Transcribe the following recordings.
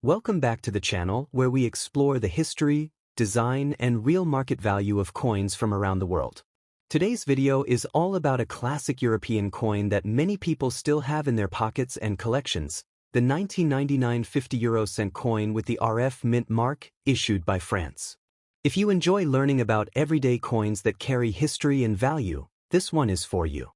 Welcome back to the channel where we explore the history, design, and real market value of coins from around the world. Today's video is all about a classic European coin that many people still have in their pockets and collections, the 1999 50-euro-cent coin with the RF Mint mark, issued by France. If you enjoy learning about everyday coins that carry history and value, this one is for you.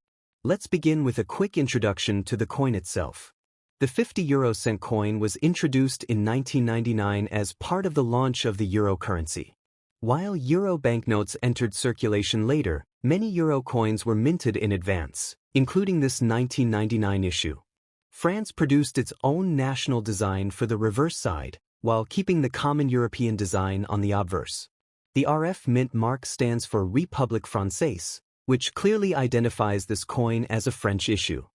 Let's begin with a quick introduction to the coin itself. The 50-euro-cent coin was introduced in 1999 as part of the launch of the euro currency. While euro banknotes entered circulation later, many euro coins were minted in advance, including this 1999 issue. France produced its own national design for the reverse side, while keeping the common European design on the obverse. The RF Mint mark stands for République Française, which clearly identifies this coin as a French issue.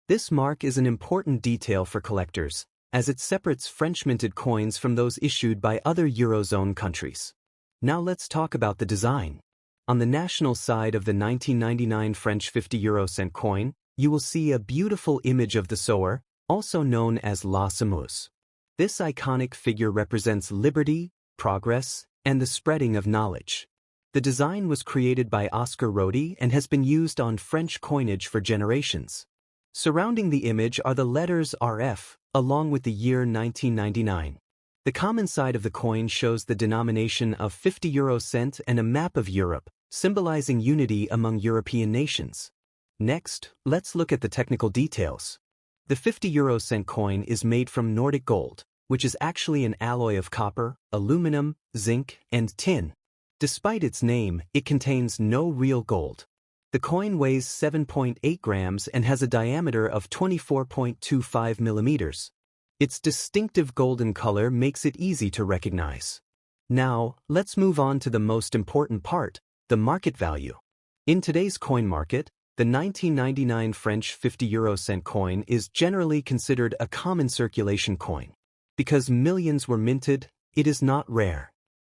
This mark is an important detail for collectors, as it separates French-minted coins from those issued by other Eurozone countries. Now let's talk about the design. On the national side of the 1999 French 50-euro-cent coin, you will see a beautiful image of the Sower, also known as La Semeuse. This iconic figure represents liberty, progress, and the spreading of knowledge. The design was created by Oscar Rodi and has been used on French coinage for generations. Surrounding the image are the letters RF, along with the year 1999. The common side of the coin shows the denomination of 50 euro cent and a map of Europe, symbolizing unity among European nations. Next, let's look at the technical details. The 50 euro cent coin is made from Nordic gold, which is actually an alloy of copper, aluminum, zinc, and tin. Despite its name, it contains no real gold. The coin weighs 7.8 grams and has a diameter of 24.25 millimeters. Its distinctive golden color makes it easy to recognize. Now, let's move on to the most important part, the market value. In today's coin market, the 1999 French 50-euro-cent coin is generally considered a common circulation coin. Because millions were minted, it is not rare.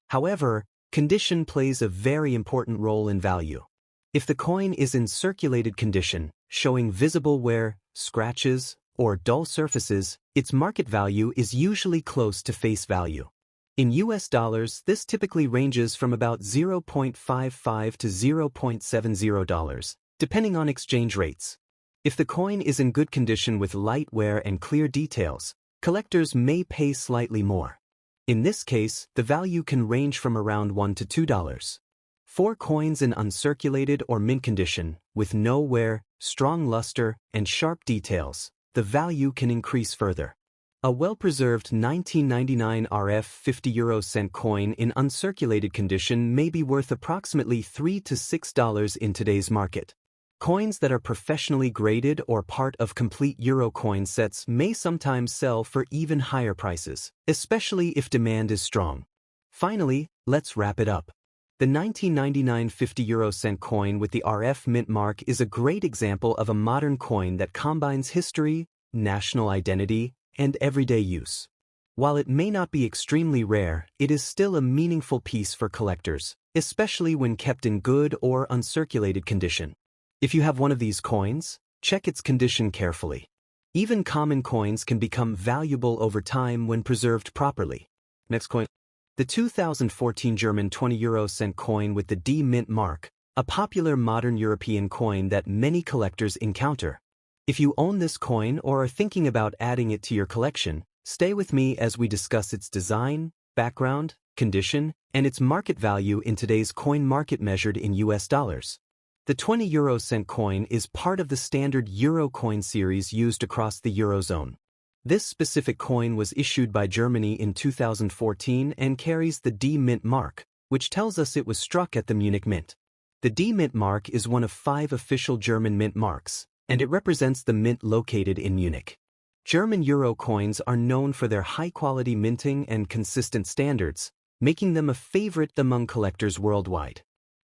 However, condition plays a very important role in value. If the coin is in circulated condition, showing visible wear, scratches, or dull surfaces, its market value is usually close to face value. In US dollars, this typically ranges from about $0.55 to $0.70, depending on exchange rates. If the coin is in good condition with light wear and clear details, collectors may pay slightly more. In this case, the value can range from around $1 to $2. For coins in uncirculated or mint condition, with no wear, strong luster, and sharp details, the value can increase further. A well-preserved 1999 RF 50-euro-cent coin in uncirculated condition may be worth approximately $3 to $6 in today's market. Coins that are professionally graded or part of complete euro coin sets may sometimes sell for even higher prices, especially if demand is strong. Finally, let's wrap it up. The 1999 50-euro-cent coin with the RF Mint mark is a great example of a modern coin that combines history, national identity, and everyday use. While it may not be extremely rare, it is still a meaningful piece for collectors, especially when kept in good or uncirculated condition. If you have one of these coins, check its condition carefully. Even common coins can become valuable over time when preserved properly. Next coin. The 2014 German 20-euro-cent coin with the D Mint mark, a popular modern European coin that many collectors encounter. If you own this coin or are thinking about adding it to your collection, stay with me as we discuss its design, background, condition, and its market value in today's coin market measured in US dollars. The 20-euro-cent coin is part of the standard Euro coin series used across the Eurozone. This specific coin was issued by Germany in 2014 and carries the D Mint mark, which tells us it was struck at the Munich Mint. The D Mint mark is one of 5 official German mint marks, and it represents the mint located in Munich. German euro coins are known for their high-quality minting and consistent standards, making them a favorite among collectors worldwide.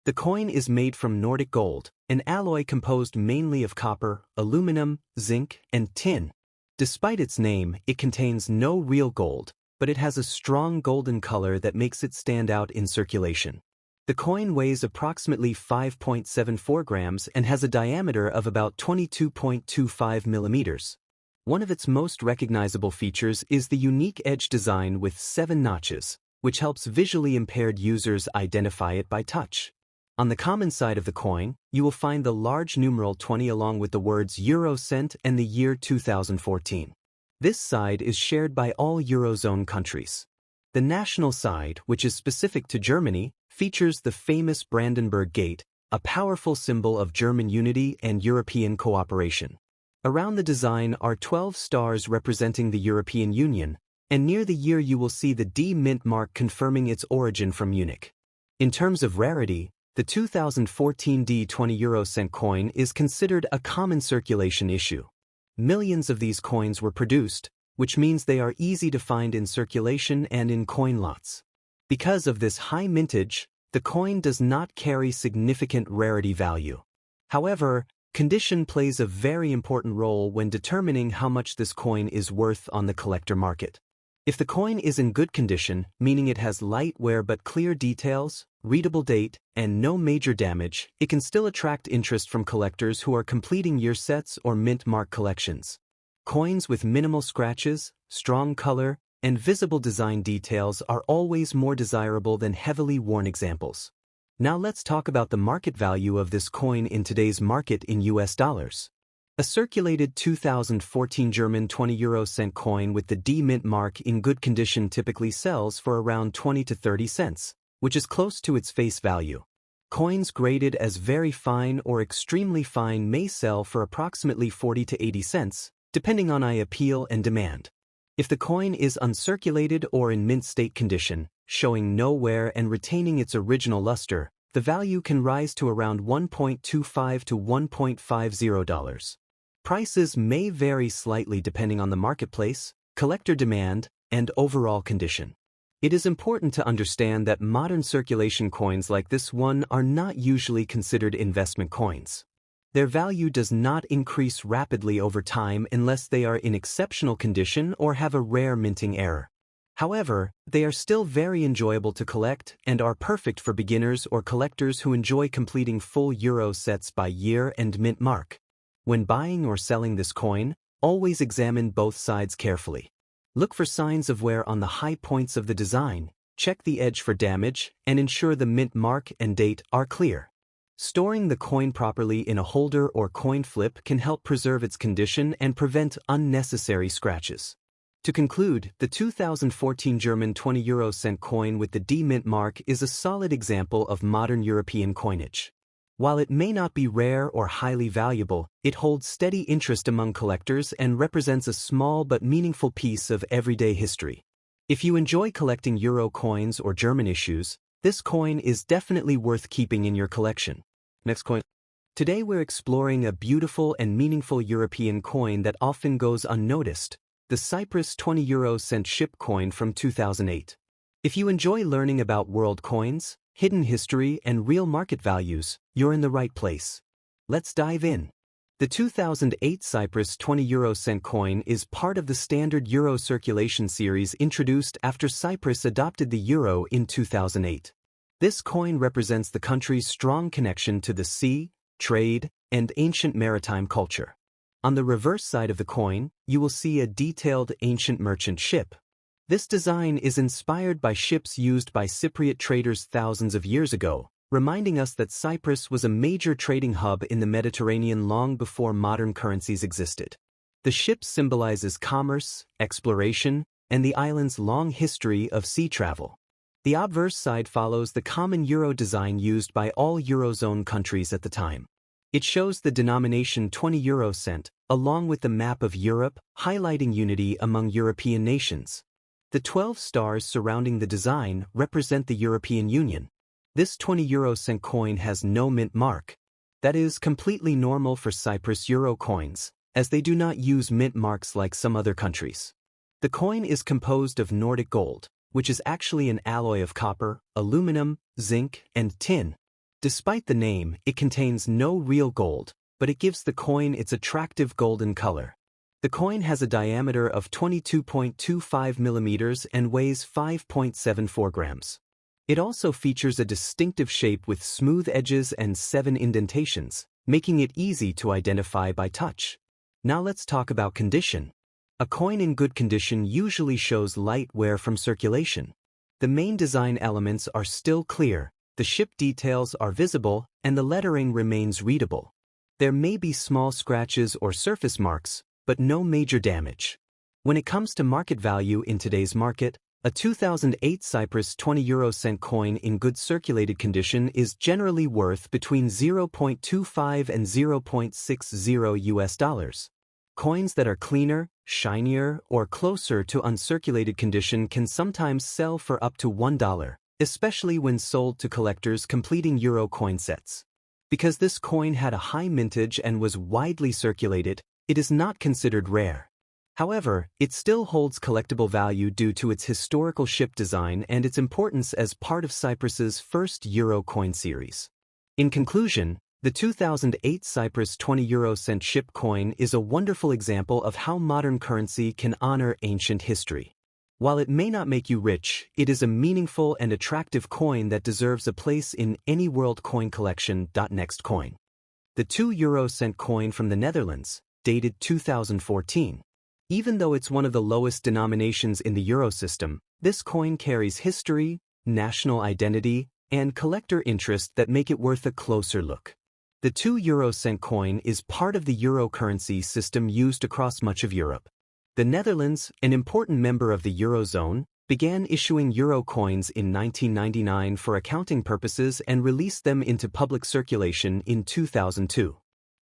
The coin is made from Nordic gold, an alloy composed mainly of copper, aluminum, zinc, and tin. Despite its name, it contains no real gold, but it has a strong golden color that makes it stand out in circulation. The coin weighs approximately 5.74 grams and has a diameter of about 22.25 millimeters. One of its most recognizable features is the unique edge design with 7 notches, which helps visually impaired users identify it by touch. On the common side of the coin, you will find the large numeral 20 along with the words Eurocent and the year 2014. This side is shared by all Eurozone countries. The national side, which is specific to Germany, features the famous Brandenburg Gate, a powerful symbol of German unity and European cooperation. Around the design are 12 stars representing the European Union, and near the year you will see the D Mint mark confirming its origin from Munich. In terms of rarity, the 2014 D20 Eurocent coin is considered a common circulation issue. Millions of these coins were produced, which means they are easy to find in circulation and in coin lots. Because of this high mintage, the coin does not carry significant rarity value. However, condition plays a very important role when determining how much this coin is worth on the collector market. If the coin is in good condition, meaning it has light wear but clear details, readable date, and no major damage, it can still attract interest from collectors who are completing year sets or mint mark collections. Coins with minimal scratches, strong color, and visible design details are always more desirable than heavily worn examples. Now let's talk about the market value of this coin in today's market in US dollars. A circulated 2014 German 20 Eurocent coin with the D Mint mark in good condition typically sells for around 20 to 30 cents, which is close to its face value. Coins graded as very fine or extremely fine may sell for approximately 40 to 80 cents, depending on eye appeal and demand. If the coin is uncirculated or in mint state condition, showing no wear and retaining its original luster, the value can rise to around $1.25 to $1.50. Prices may vary slightly depending on the marketplace, collector demand, and overall condition. It is important to understand that modern circulation coins like this one are not usually considered investment coins. Their value does not increase rapidly over time unless they are in exceptional condition or have a rare minting error. However, they are still very enjoyable to collect and are perfect for beginners or collectors who enjoy completing full Euro sets by year and mint mark. When buying or selling this coin, always examine both sides carefully. Look for signs of wear on the high points of the design, check the edge for damage, and ensure the mint mark and date are clear. Storing the coin properly in a holder or coin flip can help preserve its condition and prevent unnecessary scratches. To conclude, the 2014 German 20 Eurocent coin with the D Mint mark is a solid example of modern European coinage. While it may not be rare or highly valuable, it holds steady interest among collectors and represents a small but meaningful piece of everyday history. If you enjoy collecting Euro coins or German issues, this coin is definitely worth keeping in your collection. Next coin. Today we're exploring a beautiful and meaningful European coin that often goes unnoticed, the Cyprus 20 Eurocent ship coin from 2008. If you enjoy learning about world coins, hidden history, and real market values, you're in the right place. Let's dive in. The 2008 Cyprus 20 Eurocent coin is part of the standard Euro circulation series introduced after Cyprus adopted the Euro in 2008. This coin represents the country's strong connection to the sea, trade, and ancient maritime culture. On the reverse side of the coin, you will see a detailed ancient merchant ship. This design is inspired by ships used by Cypriot traders thousands of years ago, reminding us that Cyprus was a major trading hub in the Mediterranean long before modern currencies existed. The ship symbolizes commerce, exploration, and the island's long history of sea travel. The obverse side follows the common euro design used by all Eurozone countries at the time. It shows the denomination 20 Eurocent, along with the map of Europe, highlighting unity among European nations. The 12 stars surrounding the design represent the European Union. This 20 Eurocent coin has no mint mark. That is completely normal for Cyprus Euro coins, as they do not use mint marks like some other countries. The coin is composed of Nordic gold, which is actually an alloy of copper, aluminum, zinc, and tin. Despite the name, it contains no real gold, but it gives the coin its attractive golden color. The coin has a diameter of 22.25 millimeters and weighs 5.74 grams. It also features a distinctive shape with smooth edges and 7 indentations, making it easy to identify by touch. Now let's talk about condition. A coin in good condition usually shows light wear from circulation. The main design elements are still clear, the ship details are visible, and the lettering remains readable. There may be small scratches or surface marks, but no major damage. When it comes to market value in today's market, a 2008 Cyprus 20-euro-cent coin in good circulated condition is generally worth between 0.25 and 0.60 US dollars. Coins that are cleaner, shinier, or closer to uncirculated condition can sometimes sell for up to $1, especially when sold to collectors completing euro coin sets. Because this coin had a high mintage and was widely circulated, it is not considered rare. However, it still holds collectible value due to its historical ship design and its importance as part of Cyprus's first euro coin series. In conclusion, the 2008 Cyprus 20-euro-cent ship coin is a wonderful example of how modern currency can honor ancient history. While it may not make you rich, it is a meaningful and attractive coin that deserves a place in any world coin collection. Next coin. The 2-euro-cent coin from the Netherlands, dated 2014. Even though it's one of the lowest denominations in the euro system, this coin carries history, national identity, and collector interest that make it worth a closer look. The 2-euro-cent coin is part of the euro currency system used across much of Europe. The Netherlands, an important member of the Eurozone, began issuing euro coins in 1999 for accounting purposes and released them into public circulation in 2002.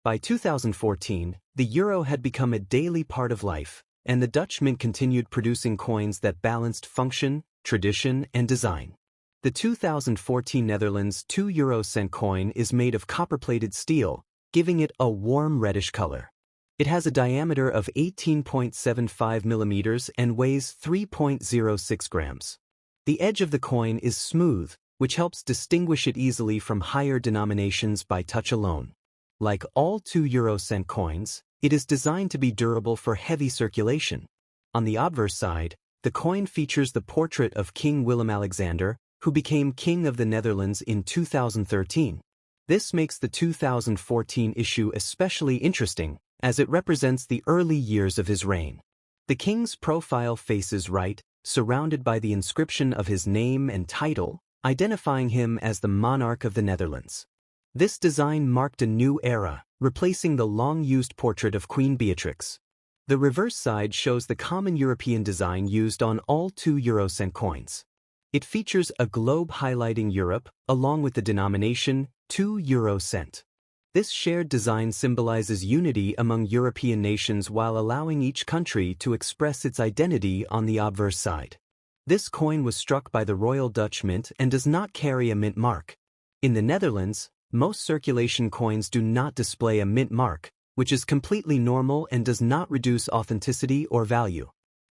By 2014, the euro had become a daily part of life, and the Dutch Mint continued producing coins that balanced function, tradition, and design. The 2014 Netherlands 2-euro-cent coin is made of copper-plated steel, giving it a warm reddish color. It has a diameter of 18.75 millimeters and weighs 3.06 grams. The edge of the coin is smooth, which helps distinguish it easily from higher denominations by touch alone. Like all 2-euro-cent coins, it is designed to be durable for heavy circulation. On the obverse side, the coin features the portrait of King Willem-Alexander, who became King of the Netherlands in 2013. This makes the 2014 issue especially interesting, as it represents the early years of his reign. The king's profile faces right, surrounded by the inscription of his name and title, identifying him as the monarch of the Netherlands. This design marked a new era, replacing the long-used portrait of Queen Beatrix. The reverse side shows the common European design used on all 2-euro-cent coins. It features a globe highlighting Europe, along with the denomination 2-euro-cent. This shared design symbolizes unity among European nations while allowing each country to express its identity on the obverse side. This coin was struck by the Royal Dutch Mint and does not carry a mint mark. In the Netherlands, most circulation coins do not display a mint mark, which is completely normal and does not reduce authenticity or value.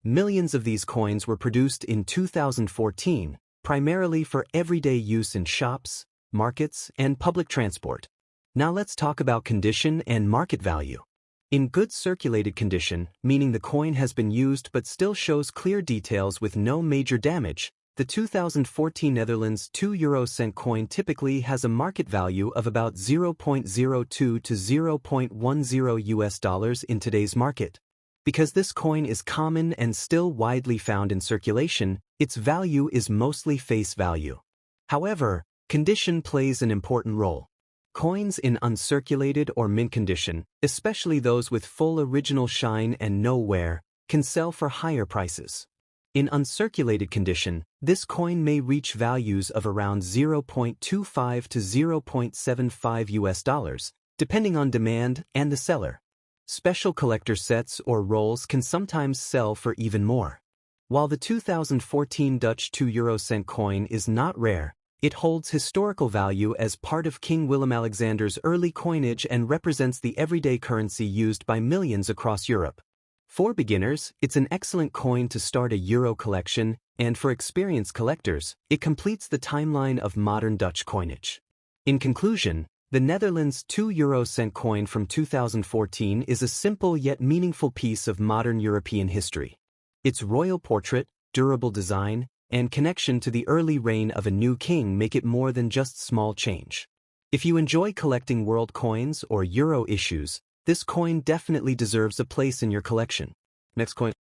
Millions of these coins were produced in 2014, primarily for everyday use in shops, markets, and public transport. Now let's talk about condition and market value. In good circulated condition, meaning the coin has been used but still shows clear details with no major damage, the 2014 Netherlands 2-euro-cent coin typically has a market value of about 0.02 to 0.10 US dollars in today's market. Because this coin is common and still widely found in circulation, its value is mostly face value. However, condition plays an important role. Coins in uncirculated or mint condition, especially those with full original shine and no wear, can sell for higher prices. In uncirculated condition, this coin may reach values of around 0.25 to 0.75 US dollars, depending on demand and the seller. Special collector sets or rolls can sometimes sell for even more. While the 2014 Dutch 2-euro-cent coin is not rare, it holds historical value as part of King Willem-Alexander's early coinage and represents the everyday currency used by millions across Europe. For beginners, it's an excellent coin to start a euro collection, and for experienced collectors, it completes the timeline of modern Dutch coinage. In conclusion, the Netherlands 2-euro-cent coin from 2014 is a simple yet meaningful piece of modern European history. Its royal portrait, durable design, and connection to the early reign of a new king make it more than just small change. If you enjoy collecting world coins or euro issues, This coin definitely deserves a place in your collection. Next coin.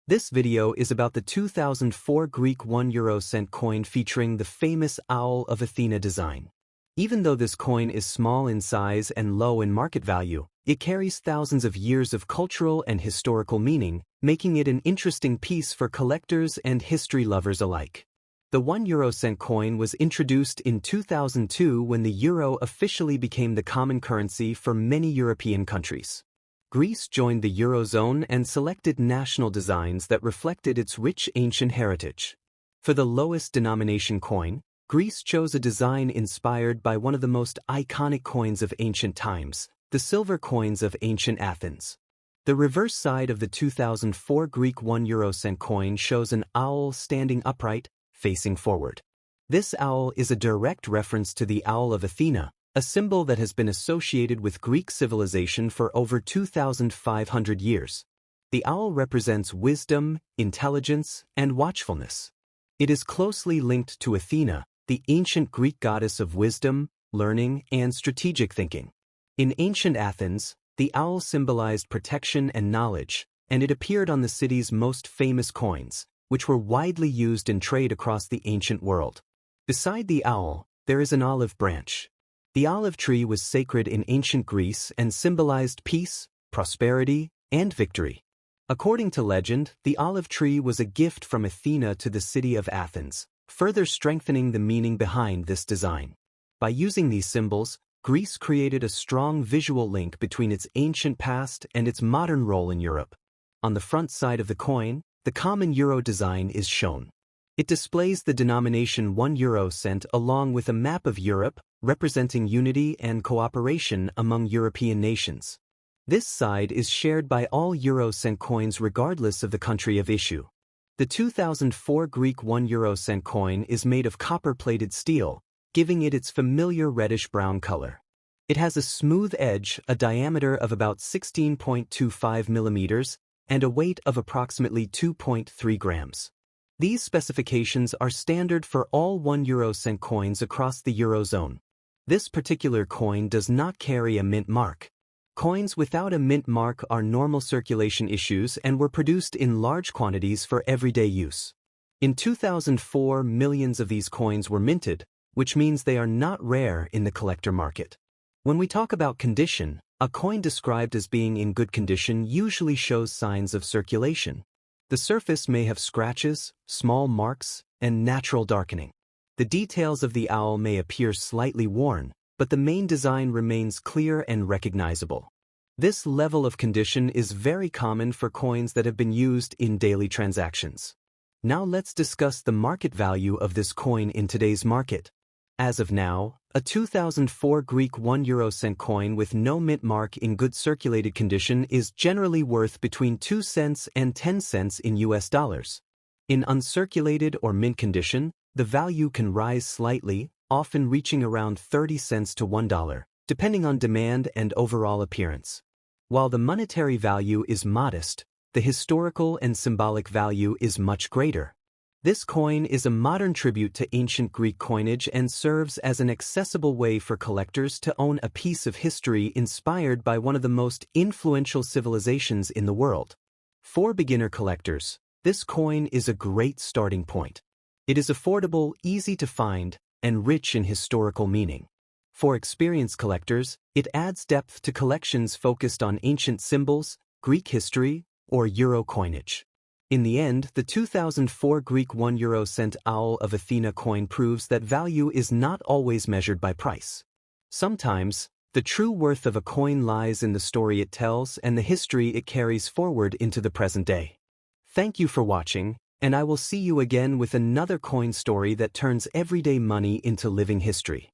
This video is about the 2004 Greek €1 coin featuring the famous Owl of Athena design. Even though this coin is small in size and low in market value, it carries thousands of years of cultural and historical meaning, making it an interesting piece for collectors and history lovers alike. The €1 coin was introduced in 2002 when the euro officially became the common currency for many European countries. Greece joined the Eurozone and selected national designs that reflected its rich ancient heritage. For the lowest denomination coin, Greece chose a design inspired by one of the most iconic coins of ancient times, the silver coins of ancient Athens. The reverse side of the 2004 Greek €1 coin shows an owl standing upright, facing forward. This owl is a direct reference to the Owl of Athena, a symbol that has been associated with Greek civilization for over 2,500 years. The owl represents wisdom, intelligence, and watchfulness. It is closely linked to Athena, the ancient Greek goddess of wisdom, learning, and strategic thinking. In ancient Athens, the owl symbolized protection and knowledge, and it appeared on the city's most famous coins, which were widely used in trade across the ancient world. Beside the owl, there is an olive branch. The olive tree was sacred in ancient Greece and symbolized peace, prosperity, and victory. According to legend, the olive tree was a gift from Athena to the city of Athens, further strengthening the meaning behind this design. By using these symbols, Greece created a strong visual link between its ancient past and its modern role in Europe. On the front side of the coin, the common euro design is shown. It displays the denomination €1 along with a map of Europe, representing unity and cooperation among European nations. This side is shared by all €1 coins regardless of the country of issue. The 2004 Greek €1 coin is made of copper-plated steel, giving it its familiar reddish-brown color. It has a smooth edge, a diameter of about 16.25 millimeters, and a weight of approximately 2.3 grams. These specifications are standard for all €1 coins across the Eurozone. This particular coin does not carry a mint mark. Coins without a mint mark are normal circulation issues and were produced in large quantities for everyday use. In 2004, millions of these coins were minted, which means they are not rare in the collector market. When we talk about condition, a coin described as being in good condition usually shows signs of circulation. The surface may have scratches, small marks, and natural darkening. The details of the owl may appear slightly worn, but the main design remains clear and recognizable. This level of condition is very common for coins that have been used in daily transactions. Now let's discuss the market value of this coin in today's market. As of now, a 2004 Greek €1 coin with no mint mark in good circulated condition is generally worth between 2 cents and 10 cents in US dollars. In uncirculated or mint condition, the value can rise slightly, often reaching around 30 cents to $1, depending on demand and overall appearance. While the monetary value is modest, the historical and symbolic value is much greater. This coin is a modern tribute to ancient Greek coinage and serves as an accessible way for collectors to own a piece of history inspired by one of the most influential civilizations in the world. For beginner collectors, this coin is a great starting point. It is affordable, easy to find, and rich in historical meaning. For experienced collectors, it adds depth to collections focused on ancient symbols, Greek history, or Euro coinage. In the end, the 2004 Greek €1 Owl of Athena coin proves that value is not always measured by price. Sometimes, the true worth of a coin lies in the story it tells and the history it carries forward into the present day. Thank you for watching, and I will see you again with another coin story that turns everyday money into living history.